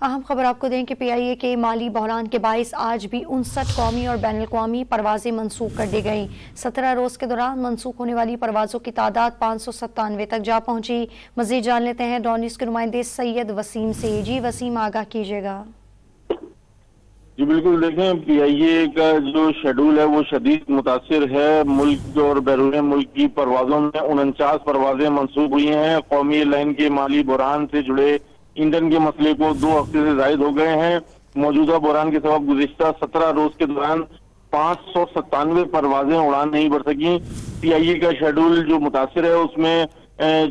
اہم خبر آپ کو دیں کہ PIA کے مالی بحران کے باعث آج بھی 59 قومی اور بین الاقوامی پروازیں منسوخ کر دی گئیں۔ 17 روز کے دوران منسوخ ہونے والی پروازوں کی تعداد 597 تک جا پہنچی۔ مزید جان لیتے ہیں ڈان نیوز کے نمائندے سید وسیم سے۔ جی وسیم، آگاہ کیجیے گا۔ جی بالکل، دیکھیں PIA کا جو شیڈول ہے وہ شدید متاثر ہے۔ ملک اور بیرون ملک کی پروازوں میں 49 پروازیں منسوخ ہوئی ہیں۔ قومی ایئر لائن کے مالی بحران سے جڑے ایندھن کے مسئلے کو 2 ہفتے سے زائد ہو گئے ہیں۔ موجودہ بحران کے سبب گزشتہ 17 روز کے دوران 597 پروازیں اڑان نہیں بھر سکیں۔ PIA کا شیڈول جو متاثر ہے اس میں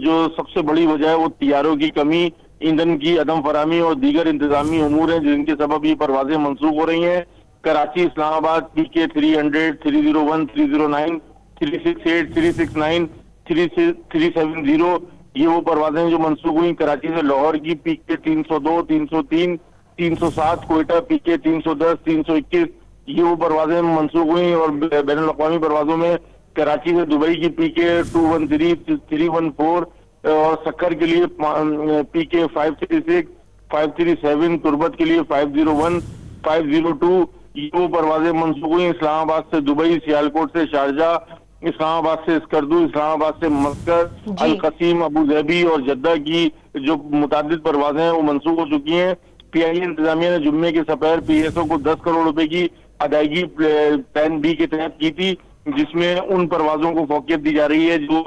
جو سب سے بڑی وجہ ہے وہ طیاروں کی کمی، ایندھن کی عدم فراہمی اور دیگر انتظامی امور ہیں جن کے سبب یہ پروازیں منسوخ ہو رہی ہیں۔ کراچی، اسلام آباد، PK 300، 301، 309، 368، 369، 370 یہ وہ پروازیں جو منسوخ ہوئی۔ کراچی سے لاہور کی PK 302، 303، 307، کوئٹہ PK 310، 321 یہ وہ پروازیں منسوخ ہوئی۔ اور بین الاقوامی پروازوں میں کراچی سے دبئی کی PK 213، 314 اور سکر کے لیے PK 536، 537، تربت کے لیے 501، 502 یہ وہ پروازیں منسوخ ہوئی۔ اسلام آباد سے دبئی، سیالکوٹ سے شارجہ، اسلام آباد سے اسکردو، اسلام آباد سے مسقط، القصیم، ابوظہبی اور جدہ کی جو متعدد پروازیں ہیں وہ منسوخ ہو چکی ہیں۔ PIA انتظامیہ نے جمعے کے سپہر PSO کو 10 کروڑ روپے کی ادائیگی پلان B کے تحت کی تھی، جس میں ان پروازوں کو فوقیت دی جا رہی ہے جو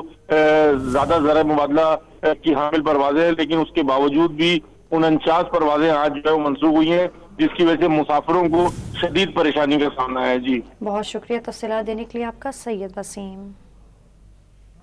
زیادہ ذرائع مبادلہ کی حامل پروازیں ہیں، لیکن اس کے باوجود بھی 49 پروازیں آج جو ہے وہ منسوخ ہوئی ہیں، جس کی وجہ سے مسافروں کو شدید پریشانی کا سامنا ہے۔ جی بہت شکریہ تفصیلات دینے کے لیے آپ کا سید وسیم۔